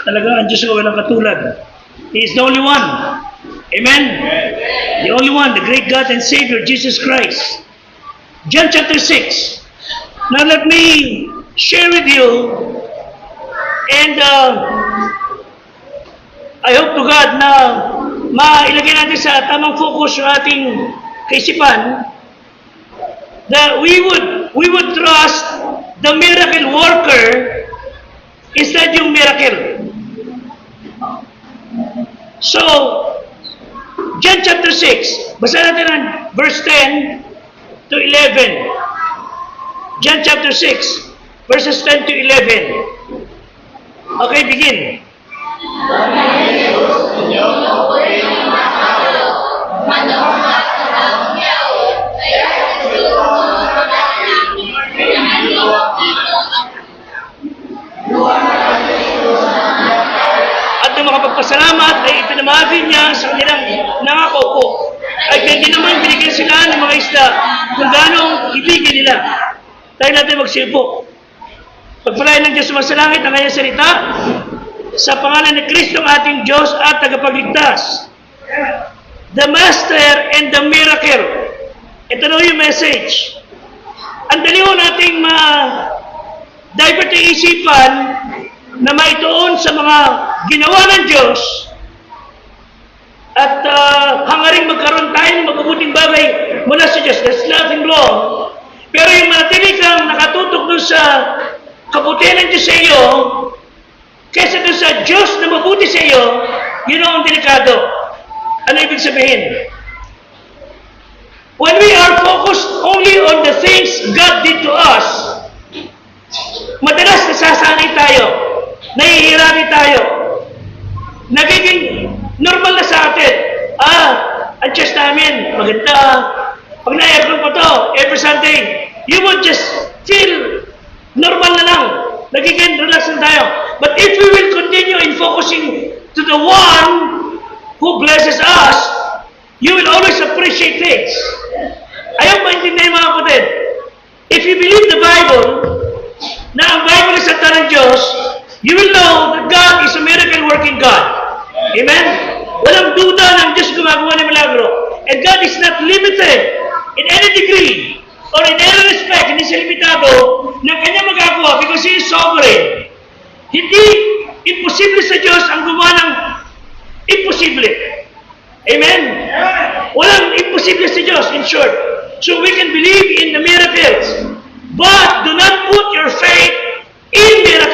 Talaga ang Diyos ko walang katulad. He is the only one. Amen? The only one, the great God and Savior, Jesus Christ. John chapter 6. Now let me share with you, and I hope to God na mailagay natin sa tamang focus yung ating kaisipan, that we would trust the miracle worker instead yung miracle. So, John chapter 6, basa natin ang verse 10 to 11. John chapter 6, verses 10 to 11. Okay, begin. At ang makapagpasalamat ay ipinamahagi niya sa kanilang nangako po. Ay hindi naman binigyan sila ng mga isda kung gano'ng ibigin nila. Tayo natin magsilpo. Pagpalain ng Diyos sumasalangit ang kanyang salita sa pangalan ni Kristo ang ating Diyos at tagapagligtas. The Master and the Miracle. Ito na yung message. Ang dali ho nating divert ang isipan na maituon sa mga ginawa ng Diyos at hangaring magkaroon tayo ng mabubuting bagay mula sa Diyos. That's nothing wrong. Pero yung manatili kang nakatutok doon sa kabutihan ng Diyos sa iyo kaysa doon sa Diyos na mabuti sa iyo, yun ang delikado. Ano ibig sabihin? When we are focused only on the things God did to us, madalas nasasanay tayo, nahihirapi tayo, nagiging normal na sa atin. Ang church namin, maganda. Pag na-aircon po to, every Sunday, you would just feel normal na lang. Nagiging relax na tayo. But if we will continue in focusing to the one who blesses us, you will always appreciate things. Ayaw maintindihan mga kapatid. If you believe the Bible, na ang Bible is salita ng Diyos, you will know that God is a miracle-working God. Amen? Walang duda ng Diyos gumagawa ng milagro. And God is not limited in any degree or in any respect. Hindi siya limitado ng kanyang magagawa because He is sovereign. Hindi imposible sa Diyos ang gumawa ng imposible. Amen? Walang imposible sa Diyos, in short. So we can believe in the miracles. But do not put your faith in miracles.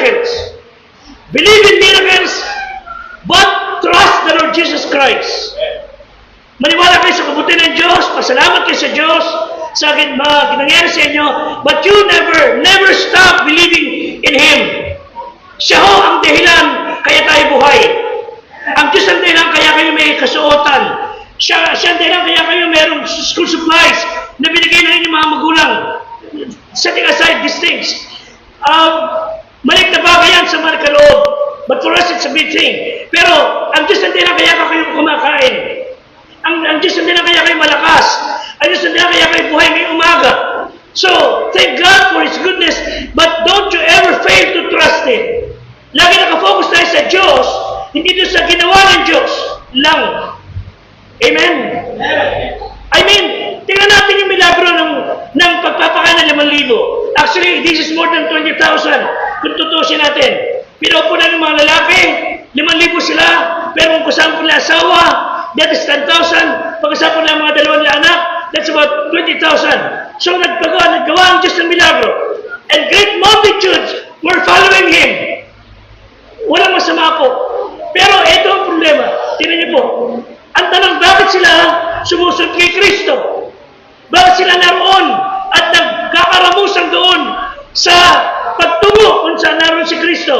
sa mga nangyari sa inyo, but you never stop believing in Him. Siya ho ang dahilan kaya tayo buhay. Ang Diyos ang dahilan kaya kayo may kasuotan. Siya ang dahilan kaya kayo mayroong school supplies na binigay ng inyong mga magulang. Setting aside these things. Maliit na bagay yan sa mga kaloob. But for us, it's a big thing. Pero, ang Diyos ang dahilan kaya kayo kumakain. Ang Diyos ang dahilan kaya kayo malakas. Ang Diyos ang dahilan kaya kayo buhay ngayong umaga. So, thank God for His goodness, but don't you ever fail to trust Him. Lagi nakafocus tayo sa Diyos, hindi doon sa ginawa ng Diyos lang. Amen? I mean, tingnan natin yung milagro ng pagpapakain ng 5,000. Actually, this is more than 20,000 kung tutusin natin. Pinupo na ng mga lalaki, 5,000 sila, pero kung kasama nila asawa, that is 10,000. Pag-kasama nila mga 2 anak, that's about 20,000. So naggawa ang Diyos ng milagro. And great multitudes were following Him. Walang masama po. Pero ito ang problema. Tingnan niyo po. Ang tanong, bakit sila sumusunod kay Kristo? Bakit sila naroon at nagkakaramusan doon sa pagtungo kung saan naroon si Kristo?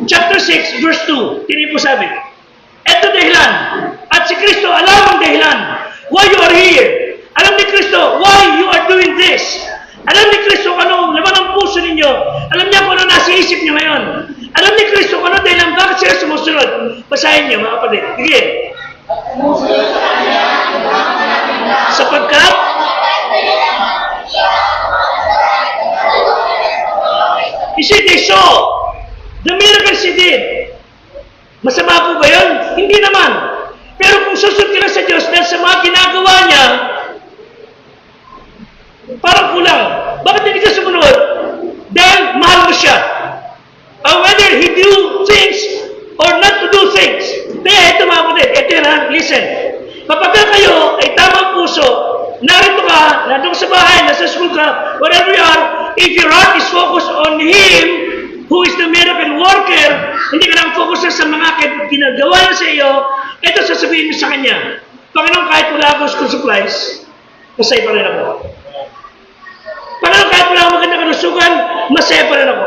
Chapter 6, verse 2. Tingnan po sabi. Ito dahilan. At si Kristo alam ang dahilan. Why you are here. Alam ni Kristo why you are doing this. Alam ni Kristo kung ano laman ang puso ninyo. Alam niya kung ano nasa isip niyo ngayon. Alam ni Kristo kung ano dahilan bakit sila sumusunod. Basahin niyo mga kapatid. Sige. Sapagkat you see, they saw the miracles He did. Masama po ba yun? Hindi naman. Pero kung susunod ka na sa Diyos dahil sa mga ginagawa niya, parang kulang. Bakit hindi ka sumunod? Dahil mahal mo siya. Whether He do things or not to do things. Kaya ito mga kapatid, ito yan ha, listen. Kapag kayo ay tamang puso, narito ka, nandun sa bahay, nasa school ka, wherever you are, if your heart is focused on Him, who is the miracle worker, hindi ka lang focus sa mga ginagawa niya sa iyo, ito sasabihin mo sa Kanya, Panginoon, kahit wala akong school supplies, masaya pa rin ako. Panginoon, kahit wala akong magandang kalusugan, masaya pa rin ako.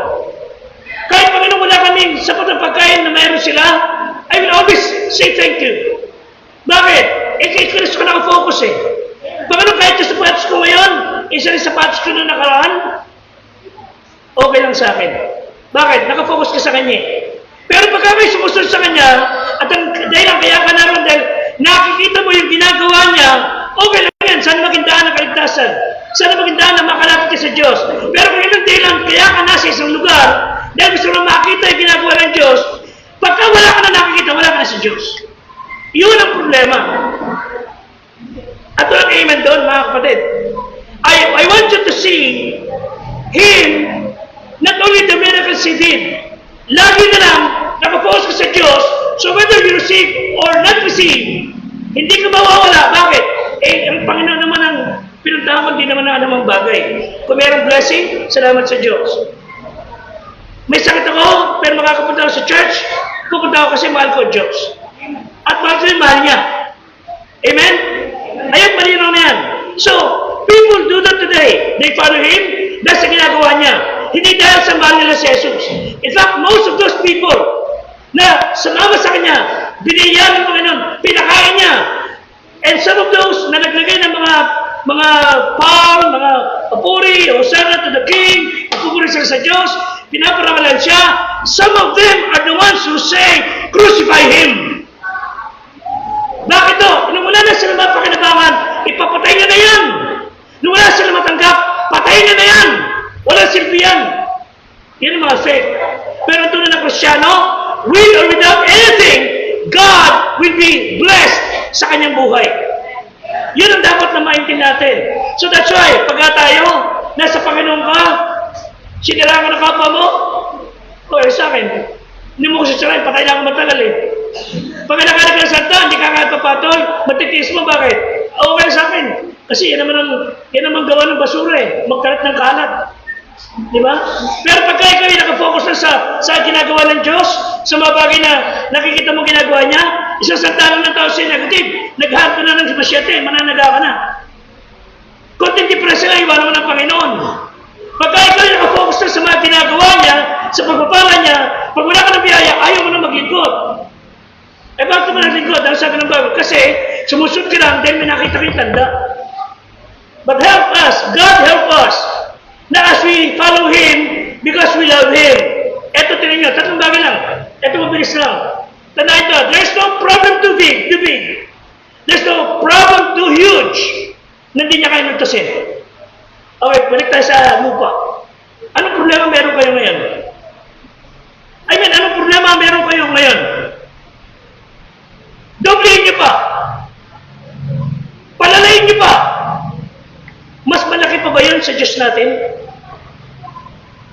Kahit Panginoon, wala kaming sapat ng pagkain na mayroon sila, I will always say thank you. Bakit? Kay Kristo ka nakafocus eh. Panginoon, kahit yung sapatos ko ngayon, isa rin sapatos ko na nakaraan, okay lang sa akin. Bakit? Nakafocus ka sa Kanya. Pero pagka may sumusunod sa Kanya, at ang dahilan kaya ka naroon dahil nakikita mo yung ginagawa niya, okay lang yan. Sana maging daan ng kaligtasan. Sana maging daan na makalapit ka sa Diyos. Pero kung ilang dahilan, kaya ka nasa isang lugar, dahil gusto mo makita yung ginagawa ng Diyos, pagka wala ka na nakikita, wala ka na sa Diyos. Yun ang problema. At walang amen doon, mga kapatid. I want you to see Him, not only the miracles He did, lagi na lang nakafocus ka sa Diyos, so whether you receive or not receive, hindi ka mawawala. Bakit? Ang Panginoon naman ang pinuntahan, hindi naman ang anumang bagay. Kung mayroong blessing, salamat sa Diyos. May sakit ako, pero makakapunta ako sa church, pupunta ako kasi mahal ko Diyos. At mahal ko yung mahal niya. Amen? Ayun, malinaw na yan. So, people do that today. They follow Him, dahil sa ginagawa niya. Hindi dahil sa mahal nila si Jesus. In fact, most of those people na sumama sa Kanya, binigyan ng Panginoon, pinakain niya. And some of those na naglagay ng mga palm, mga papuri, Hosanna to the King, papuri sila sa Diyos, pinaparangalan siya. Some of them are the ones who say, crucify Him. Bakit to? Nung wala na sila mapakinabangan, ipapatay na yan. Nung wala sila matanggap, patay na yan. Walang silbi yan. Yan ang mga faith. Pero tunay na Kristyano, with or without anything, God will be blessed sa kanyang buhay. Yun ang dapat na maintindihan natin. So that's why, pagka tayo, nasa Panginoon ka, sinilangan ang kapwa mo, sa akin, hindi mo ko sasalain, patay lang ako matagal eh. Pag nakalag ng santa, hindi ka kahit papatol, matitiis mo, bakit? Okay sa akin. Kasi yan naman gawa ng basura eh, magkalat ng kalat. Di ba? Pero pagka ikaw ay nakafocus na sa ginagawa ng Diyos, sa mga bagay na nakikita mo ginagawa niya, isang santalang ng tao siya negative, naghahanap ka na ng masyete, mananaga ka na. Konting diferensya lang, iwanan mo ng Panginoon. Pagka ikaw yung nakafocus na sa mga ginagawa niya, sa pagpapala niya, pag wala ka ng biyaya, ayaw mo na maglingkod. Eh bakit mo naglingkod? Dahil sabi ng Bible, kasi sumusunod ka lang, then may nakita kang tanda. But help us, God help us, na as we follow Him, because we love Him. Ito, tinan nyo, tatlong bagay lang. Ito, mabilis lang. Tandaan ito, there's no problem too big. There's no problem too huge na hindi niya kayo nagtasin. Okay, balik tayo sa lupa. Anong problema meron kayo ngayon? Anong problema meron kayo ngayon? Doblehin niyo pa. Palalayin niyo pa. Mas malaki pa ba yun sa Diyos natin?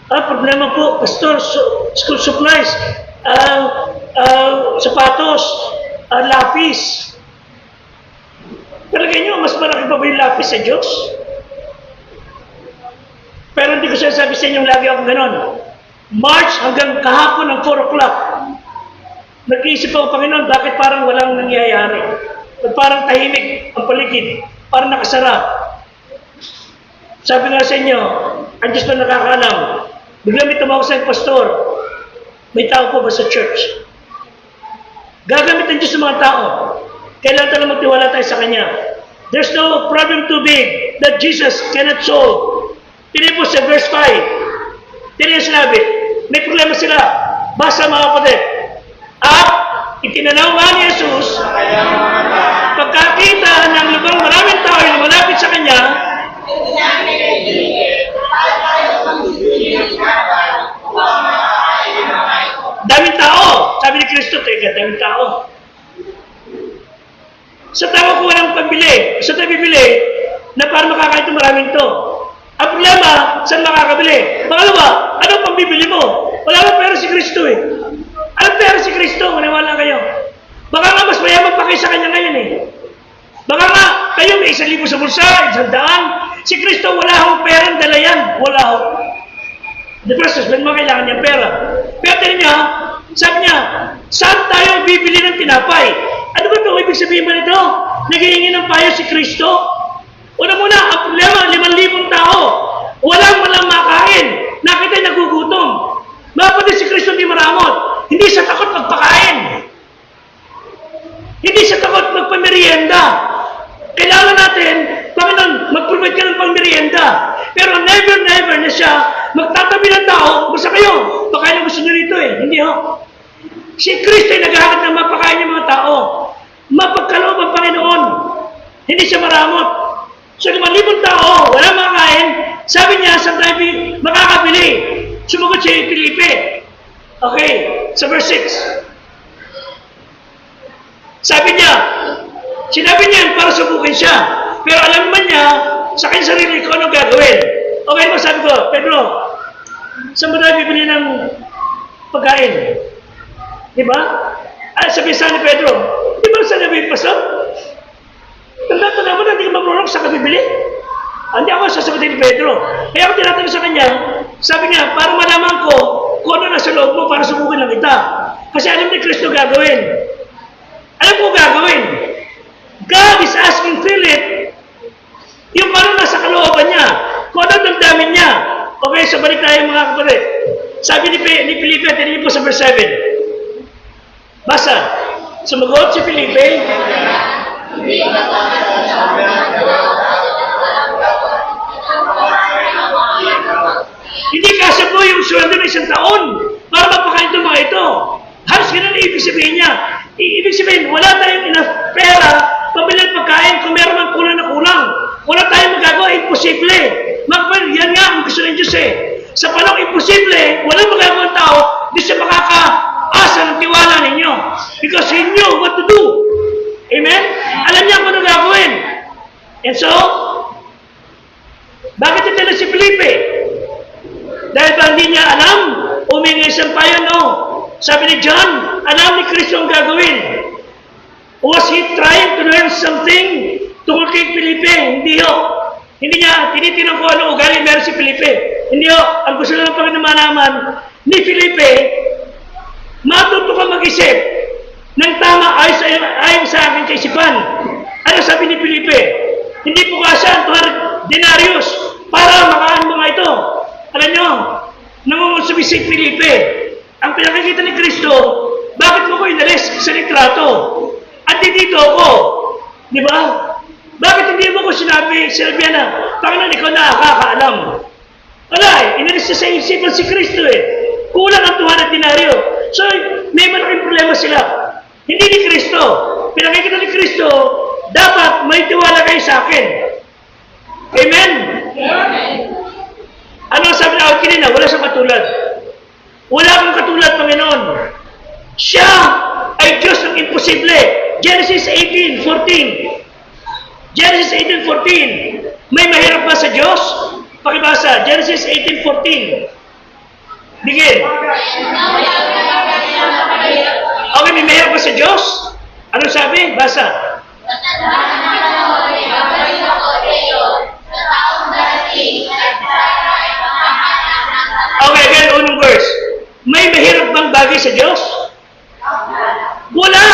Problema po, pastor, school supplies, sapatos, lapis. Talagay nyo, mas malaki pa ba yung lapis sa Diyos? Pero hindi ko sinasabi sa inyo lagi ako ganon. March hanggang kahapon ng 4 o'clock. Nag-iisip ako, Panginoon, bakit parang walang nangyayari? At parang tahimik ang paligid, parang nakasara. Sabi nga sa inyo, ang Diyos na nakakaalam. Bigla may tumawag sa pastor, may tao po ba sa church? Gagamit ang Diyos sa mga tao. Kailangan tayo magtiwala tayo sa Kanya. There's no problem too big that Jesus cannot solve. Tinan po sa verse 5. Tinan yung sinabi, may problema sila. Basa mga kapatid. At itinanaw nga ni Jesus, pagkakita ng lugang maraming tao yung malapit sa Kanya, daming tao. Sabi ni Kristo, teka, daming tao. Sa tao ko walang pambili. Sa tayo bibili, na para makakain ito maraming to. Ang problema, saan makakabili? Pangalawa, anong pambibili mo? Wala mo pera si Kristo eh. Anong pera si Kristo? Maniwala kayo. Baka nga mas mayaman pa kayo sa Kanya ngayon eh. Baka nga, kayo may 1,000 sa bulsa, 100. Si Kristo wala akong perang dala yan. Wala akong. The process, when mo kailangan niyang pera. Pero tinan niya, sabi niya, saan tayo bibili ng tinapay? Ano ba ito? Ibig sabihin ba nito? Naghihingi ng payo si Kristo? Una muna, ang problema, 5,000 tao. Walang makain. Nakita yung nagugutom. Mga pati si Kristo di maramot. Hindi siya takot magpakain. Hindi siya takot magpamerienda. Kailangan natin, Panginoon, mag-provide ka ng pangmerienda. Pero never na siya magtatabi ng tao. Basta kayo, pakain ang gusto nyo rito eh. Hindi ho. Si Kristo ay naghahanap ng mapakain yung mga tao. Mapagkaloob ang Panginoon. Hindi siya maramot. So 5,000 tao, wala makakain. Sabi niya, saan tayo makakabili? Sumagot si Felipe. Okay, sa verse 6. Sabi niya, sinabi niya para subukin siya. Pero alam naman niya, sa kanyang sarili ko, anong gagawin? Okay mo, sabi ko, Pedro, saan mo tayo bibili ng pagkain? Diba? Sabi sa ni Pedro, di ba saan nabi yung pastor? Tanda mo na, hindi ka mabrunok sa kabibili. Hindi ako sasagutin ni Pedro. Kaya ako tinatanong sa kanya, sabi niya, para malaman ko kung ano nasa loob mo para subukin lang kita. Kasi alam ni Kristo gagawin. Alam ko gagawin. God is asking Philip, yung parang nasa kalooban niya, kung ano damdamin niya. Okay, so balik tayo mga kapatid. Sabi ni Felipe, tinignan po sa verse 7. Basa. Sumagot si Felipe, hindi kasi po yung sweldo ng 1 taon para mapakain itong mga ito. Halos ganun ang ibig sabihin niya. Ibig sabihin, wala tayong enough pera pabili ng pagkain kung meron mang kulang na kulang. Wala tayong magagawa, imposible. Yan nga ang gusto ng Diyos eh. Sa panahon imposible, walang magagawa ng tao, di siya makakaasa ng tiwala ninyo. Because He knew what to do. Amen? Alam niya kung ano gagawin. And so, bakit ito na si Felipe? Dahil ba hindi niya alam? Humingi isang payo, no? Sabi ni John, alam ni Kristo ang gagawin. Was he trying to learn something tungkol kay Felipe? Hindi ho. Hindi niya tinitinang ko ano ugali meron si Felipe. Hindi ho. Ang gusto lang pang naman ni Felipe, matuto ka mag-isip ng tama ayon sa aking kaisipan. Ano sabi ni Felipe? Hindi po kasi ang denarius para makaan mga ito. Alam nyo, nangungusubi si Felipe. Ang pinakikita ni Kristo, bakit mo ko inalis sa litrato? At dito ako. Di ba? Bakit hindi mo ko sinabi na, Panginoon, ikaw na nakakaalam? Wala inalis siya sa isipan si Kristo Kulang ang 200 denaryo. So, may malaking problema sila. Hindi ni Kristo. Pinakikita ni Kristo, dapat may tiwala kayo sa akin. Amen? Amen. Ano sabi na kanina? Wala sa katulad. Wala kang katulad, Panginoon. Siya ay Diyos ng imposible. Genesis 18:14. Genesis 18:14. May mahirap ba sa Diyos? Pakibasa. Genesis 18:14. Bigin. Okay, may mahirap ba sa Diyos? Ano sabi? Basa. Okay, again, unang verse. May mahirap bang bagay sa Diyos? Wala.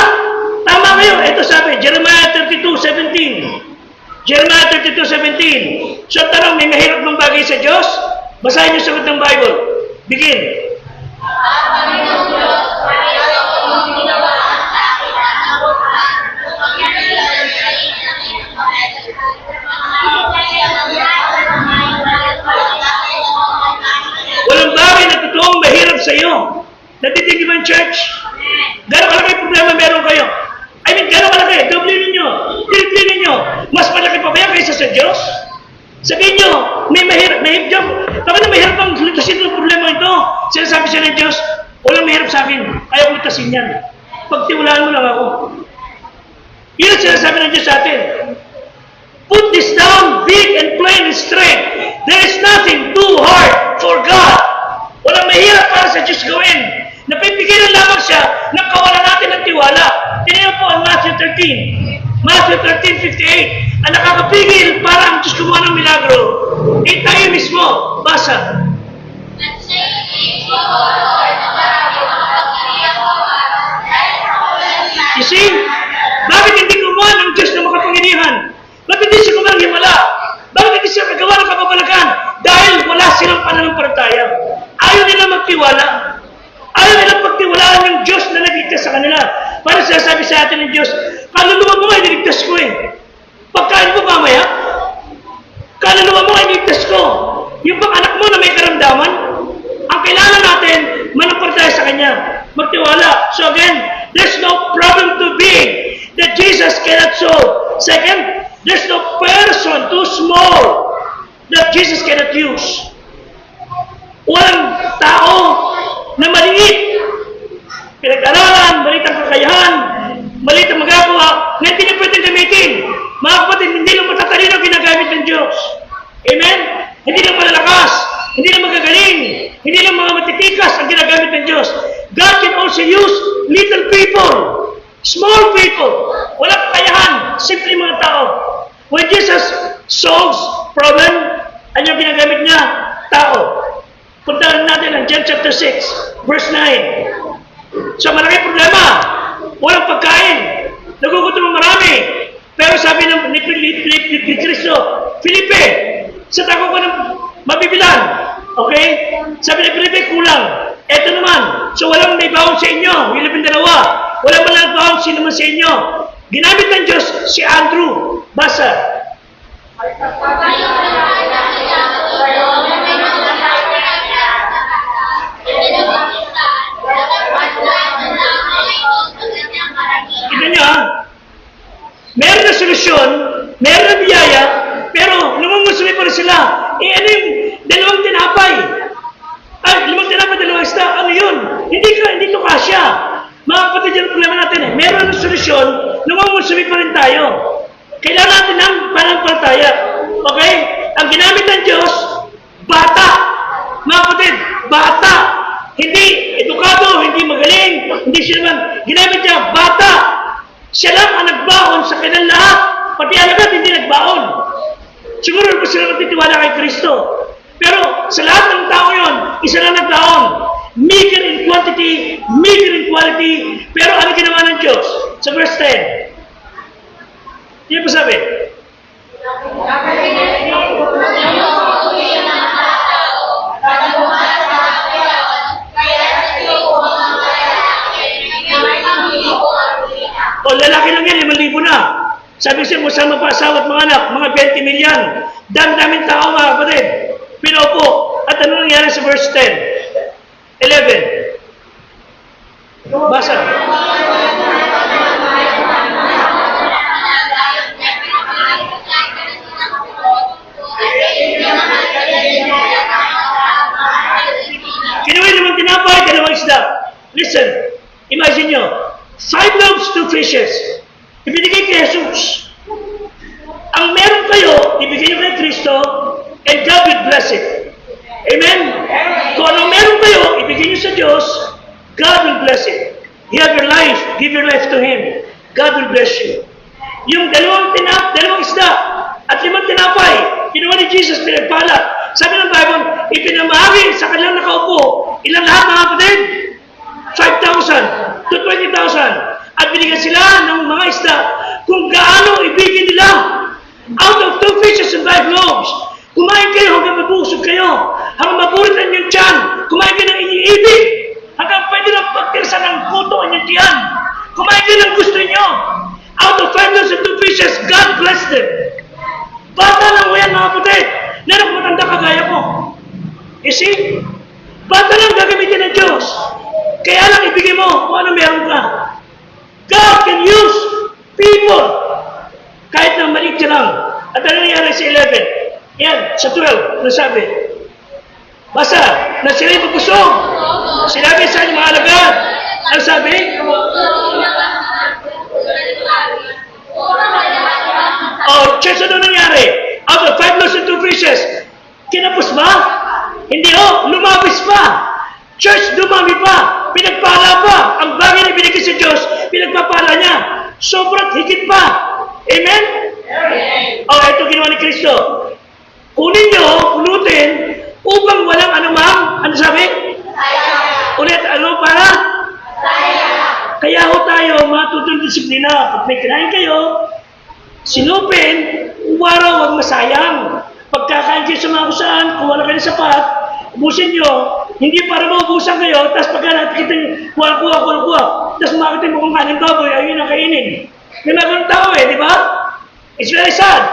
Tama kayo. Ito sabi, Jeremiah 32:17. Jeremiah 32:17. So, tanong, may mahirap bang bagay sa Diyos? Basahin niyo sagot ng Bible. Begin. Walang bagay na totoong mahirap sa iyo. Natitigil ba yung church? Gano'ng kalaki problema meron kayo? I mean, gano'ng kalaki? Doble ninyo. Triple ninyo. Mas malaki pa ba yan kaysa sa Diyos? Sabihin nyo, may mahirap. Tapos na mahirap ang lutasin ng problema ito. Sinasabi siya ng Diyos, walang mahirap sa akin. Ayaw lutasin yan. Pagtiwalaan mo lang ako. Yun ang sinasabi ng Diyos sa atin. Put this down big and plain and straight. There is nothing too hard for God. Walang mahirap para sa Diyos gawin. Napipigilan lamang siya na kawalan natin ng tiwala. Tingnan po ang Matthew 13. Matthew 13:58. Ang nakakapigil para ang Diyos gumawa ng milagro. Tayo mismo. Basa. You see? Bakit hindi gumawa ng Diyos na makapangyarihan? Bakit hindi siya gumawa ng himala? Bakit hindi siya kagawa ng kapabalagan? Dahil wala silang pananampalataya. Ayaw nila magtiwala. Ayaw nila pagtiwalaan ng Diyos na nagligtas sa kanila. Para sinasabi sa atin ng Diyos, kaluluwa mo ay niligtas ko Pagkain mo mamaya, kaluluwa mo ay niligtas ko. Yung bang anak mo na may karamdaman, ang kailangan natin, manampalataya sa Kanya. Magtiwala. So again, there's no problem to be that Jesus cannot solve. Second, there's no person too small that Jesus cannot use. Walang tao na maliit, pinag-aralan, maliit ang kakayahan, maliit ang magagawa, na hindi niya pwedeng gamitin. Mga kapatid, hindi lang matatalino ginagamit ng Diyos. Amen? Hindi lang malalakas, hindi lang magagaling, hindi lang mga matitikas ang ginagamit ng Diyos. God can also use little people, small people, walang kakayahan, simple mga tao. When Jesus solves problem, ano yung ginagamit niya? Tao. Puntahan natin ang John chapter 6, verse 9. So malaki problema. Walang pagkain. Nagugutom ng marami. Pero sabi ng ni Kristo, Felipe, sa tako ko ng mabibilan. Okay? Sabi ni Felipe, kulang. Eto naman. So walang may baon sa inyo. Yung 12. Walang malang baon sino man sa inyo. Ginamit ng Diyos si Andrew. Basa. Kita niyo meron na solusyon, meron na biyaya, pero namumusulit pa rin sila. Ano yung dalawang tinapay? Limang tinapay, dalawang isda. Ano yun? Hindi to kasya. Mga kapatid, yung problema natin meron na solusyon, namumusulit pa rin tayo. Kailangan natin ng pananampalataya. Okay? Ang ginamit ng Diyos, bata. Mga kapatid, bata. Hindi edukado, hindi magaling, hindi siya naman. Ginamit niya, bata. Siya lang ang nagbaon sa kanilang lahat. Pati alagat, hindi nagbaon. Siguro pa sila magtitiwala kay Kristo. Pero sa lahat ng tao yon, isa lang nagbaon. Meager in quantity, meager in quality. Pero ano ginawa ng Diyos? Sa verse 10. Hindi pa sabi? lalaki lang yan, 5,000 na. Sabi siya, masama pa asawa at mga anak, mga 20 milyon. Dami-daming tao, mga kapatid. Pinupo. At ano nangyari sa verse 10? 11. Basa. Kinuha naman tinapay, dalawang isda. Listen, imagine nyo, 5 loaves, 2 fishes. Ibinigay kay Jesus. Ang meron kayo, ibigay nyo kay Kristo, and God will bless it. Amen? Kung anong meron kayo, ibigay nyo sa Diyos, God will bless it. You have your life, give your life to Him. God will bless you. Yung dalawang isda, at 5 tinapay, kinuha ni Jesus, pinagpala. Sabi ng Bible, ipinamahagi sa kanilang nakaupo, ilang lahat mga kapatid? 5,000 to 20,000. At binigyan sila ng mga isda kung gaano ibigin nila. Out of 2 fishes and 5 loaves, kumain kayo hanggang mabusog kayo, hanggang mapuritan yung tiyan, kumain kayo ng iniibig, hanggang pwede lang pagtirsa ng puto ang yung tiyan. Kumain kayo ng gusto niyo. Out of 5 loaves and 2 fishes, God blessed them. Bata lang ko yan mga kapatid. Meron kong matanda kagaya ko. You see? Bata lang gagamitin ng Diyos. Kaya lang ibigay mo kung ano meron ka. God can use people. Kahit na maliit ka lang. At ano nangyari sa 11? Yan, sa 12, nasabi. Basta, na sila'y mapusog. Sinabi sa mga alagad. Ano sabi? Oh, church, ano nangyari? Out of 5 loaves and 2 fishes, kinapos ba? Hindi lumabis pa. Church, dumami pa. Pinagpala pa. Ang bagay na binigay sa Diyos, pinagpapala niya. Sobrang higit pa. Amen? Oh, ito ginawa ni Kristo. Kunin nyo, pulutin, upang walang anumang, ano sabi? Ulit, ano para? Kaya ho tayo, matutong disiplina. Pag may kinain kayo, sinupin, waraw, huwag masayang. Pagkakain kayo sa mga kusaan, kung wala kayo sapat, ubusin nyo, hindi para maubusan kayo, tapos pagka nakikita nyo, kuha, tapos makita mo kung kanin baboy, ayun ang kainin. May mga ganun tao di ba? It's very sad.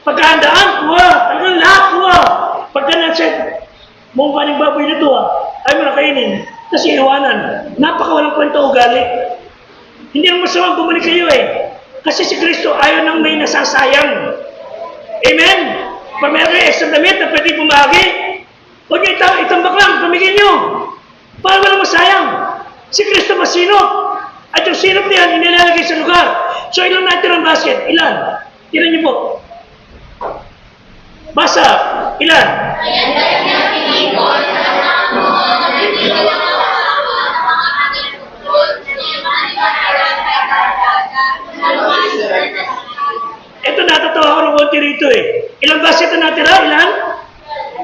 Pagkahandaan, kuha, hanggang lahat, kuha. Pagka nasa, mong kanin baboy na ito, ayaw mo na kainin, tapos iiwanan. Napakawalang kwento ugali. Hindi naman masamang bumalik kayo Kasi si Kristo ayaw nang may nasasayang. Amen? Pag meron kayo extra damit na pwede bumagi, huwag nyo itambak lang, pamigin nyo. Para walang masayang. Si Kristo masinop. At yung sinop niyan, inilalagay sa lugar. So, ilan natin ang basket? Ilan? Ilan nyo po? Basa. Ilan? Ito natatawa ko ng konti rito Ilang basket na natira? Ilan?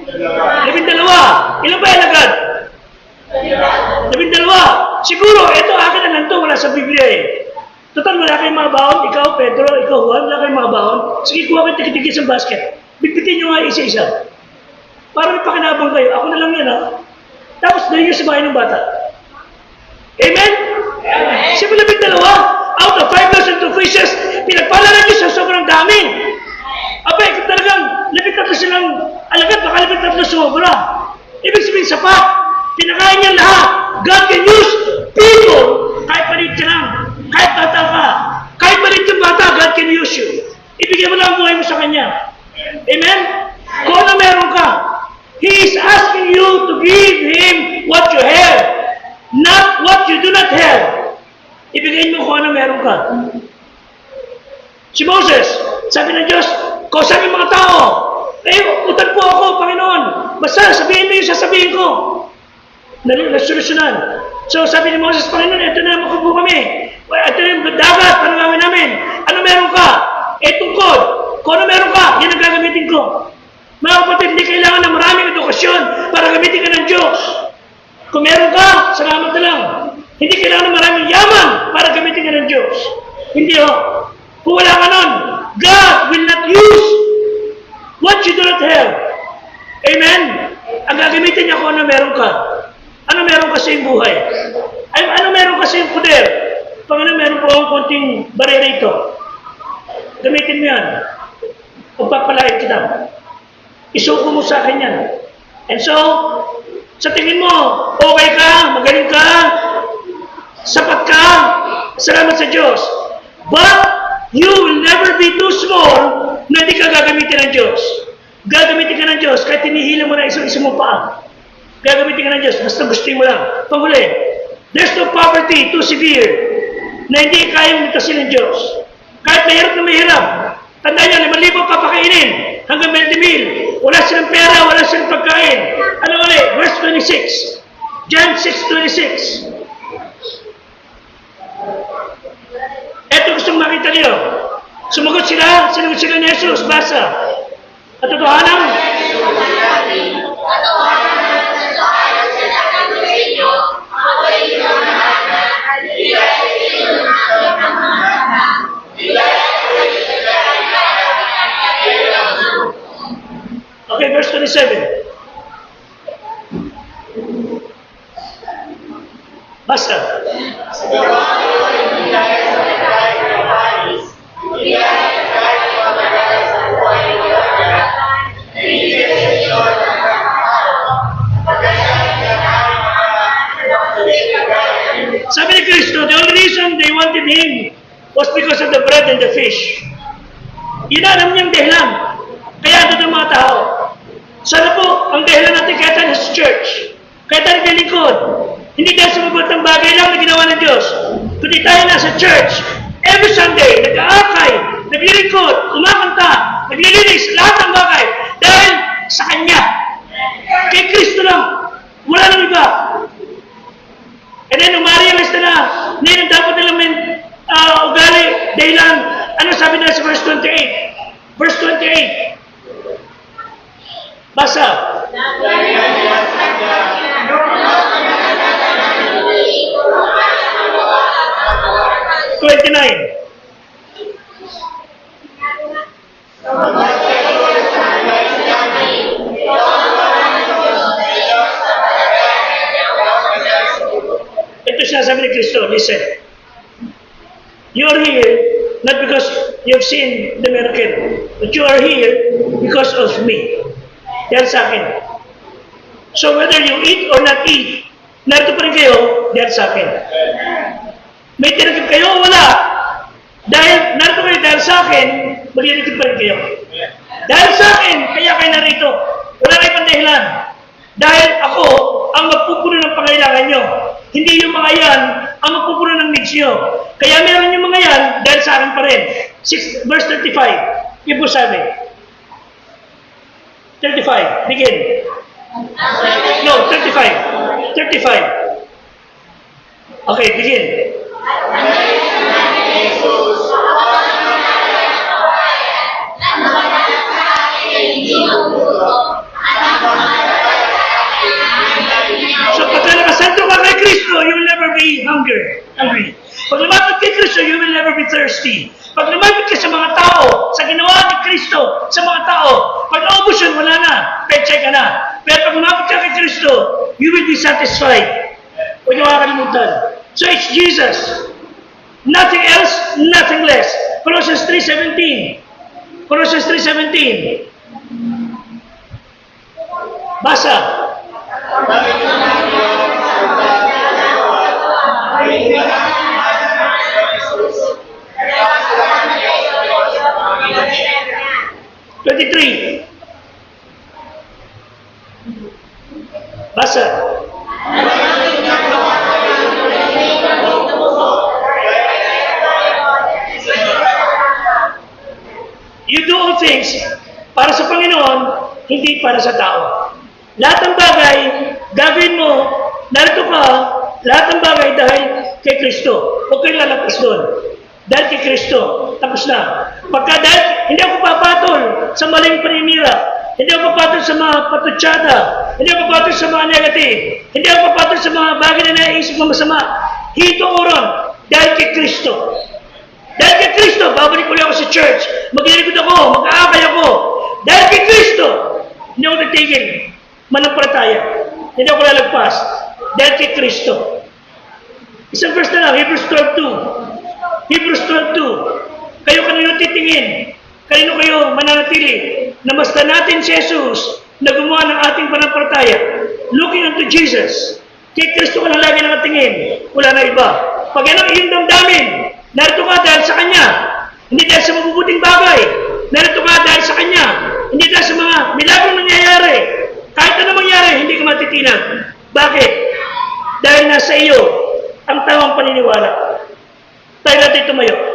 12. Ilan ba ilagad? 12. Siguro, ito akin na lang ito. Wala sa Biblia Total, wala kayong mga baon. Ikaw, Pedro, ikaw, Juan, wala kayong mga baon. Sige, kuha kayo tikit-tikit sa basket. Bitbitin nyo nga isa-isa. Para may pakinabang kayo. Ako na lang yan Tapos, dahil nyo sa bahay ng bata. Amen? Simula 12. Out of 5 loaves and 2 fishes, pinagpala na Diyos sa sobrang dami. Abay, talagang 13 silang alagad, baka 13 sobra. Ibig sabihin, sapat. Pinakain niya lahat. God can use people. Kahit maliit ka lang. Kahit bata ka. Kahit maliit yung bata, God can use you. Ibigay mo lang ang buhay mo sa Kanya. Amen? Kung ano meron ka, He is asking you to give Him what you have. Not what you do not have. Ibigay mo kung ano meron ka. Si Moses, sabi ng Diyos, kausapin mga tao, utang po ako, Panginoon. Basta, sabihin mo yung sasabihin ko. Nasolusyonan. So, sabi ni Moses, Panginoon, ito na makupo kami. Ito na yung dagat, parang gawin namin. Ano meron ka? Tungkod. Kung ano meron ka, yan ang gagamitin ko. Mga kapatid, hindi kailangan ng maraming edukasyon para gamitin ka ng Diyos. Kung meron ka, salamat na lang. Hindi kailangan ng maraming yaman para gamitin ka ng Diyos. Hindi Kung wala ka nun, God will not use what you do not have. Amen? Ang gagamitin niya kung ano meron ka. Ano meron ka sa iyong buhay? Ano meron ka sa iyong poder? Pag ano meron po akong konting barera ito. Gamitin mo yan. Pagpapalait kita. Isuko mo sa akin yan. And so, sa tingin mo, okay ka, magaling ka, sapat ka, salamat sa Diyos. But, you will never be too small na hindi ka gagamitin ng Diyos. Gagamitin ka ng Diyos kahit tinihila mo na isang mo pa. Gagamitin ka ng Diyos, basta gustuin mo lang. Panghuli, there's no poverty too severe na hindi kayang mutasin ng Diyos. Kahit mahirap na mahirap, tandaan nyo, 5,000 papakainin hanggang 20,000. Wala silang pera, wala silang pagkain. Ano ulit? Verse 26. John 6:26. Ito gustong makita niyo. Sumagot sila ni Jesus. Basa. Katotohanan. Okay, verse 27. Basta. Sabi ni Kristo, the only reason they wanted him was because of the bread and the fish. Yun alam niyang dahilan. Kaya ito ng mga tao. Sana po, ang dahilan natin kaya tayo sa church. Kaya tayo naglilingkod. Hindi dahil sa mabuting bagay lang na ginawa ng Diyos. Kundi tayo nasa church. Every Sunday, nag-aakay, naglilingkod, kumakanta, naglilinis, lahat ng bagay. Dahil sa Kanya. Kay Kristo lang. Wala nang iba. And then, umarealize na ngayon dapat nilang may ugali, dahilan. Ano sabi nila sa verse 28? Verse 28. Basa. 29. Ito siya sabi ni Kristo, listen. You are here not because you've seen the miracle, but you are here because of me. Yan sa akin. So whether you eat or not eat, narito pa rin kayo, yan sa akin. May tinagip kayo o wala, dahil narito kayo dahil sa akin, magliligid pa rin kayo. Dahil sa akin, kaya kayo narito. Wala kayo pang dahilan. Dahil ako ang magpupuno ng pangailangan nyo. Hindi yung mga yan ang magpupuno ng needs nyo. Kaya meron yung mga yan dahil sa akin pa rin. Verse 35. Yung po sabi. 35. Begin. No, 35. 35. Okay, begin. So pagka nakasentro ka kay Kristo, you will never be hungry. Pag lumapit kay Kristo, you will never be thirsty. Pag lumapit ka sa mga tao, sa ginawa ni Kristo, sa mga tao, pag naubos yun, wala na. Peche ka na. Pero pag lumapit ka kay Kristo, you will be satisfied. Huwag niyo makakalimutan. So it's Jesus. Nothing else, nothing less. Colossians 3:17. Colossians 3:17. Basa. Twenty-three. Basa. You do all things para sa Panginoon, hindi para sa tao. Lahat ng bagay, gagawin mo, narito ka, lahat ng bagay dahil kay Kristo. Huwag kayo lalapas doon. Dahil kay Kristo. Tapos na. Pagka dahil, hindi ako papatol sa maling paninira. Hindi ako papatol sa mga patutsada. Hindi ako papatol sa mga negative. Hindi ako papatol sa mga bagay na naiisip mo masama. Hito ko ron. Dahil kay Kristo. Dahil kay Kristo, babalik ulit ako sa church. Maglilingkod ako, mag-aakay ako. Dahil kay Kristo, hindi ako natigil. Manampalataya. Hindi ako lalagpas. Dahil kay Kristo. Isang verse na lang, Hebrews 12:2. Hebrews 12:2. Kayo kanino titingin? Kanino kayo mananatili? Namasdan natin si Jesus na gumawa ng ating panampalataya. Looking unto Jesus. Kay Kristo ka na lagi nakatingin. Wala na iba. Pag yan ang iyong damdamin, narito ka dahil sa Kanya. Hindi dahil sa mabubuting bagay. Narito ka dahil sa Kanya. Hindi dahil sa mga milagrong nangyayari. Kahit ano mangyari, hindi ka matitinag. Bakit? Dahil nasa iyo ang tamang paniniwala. Tayo natin tumayo.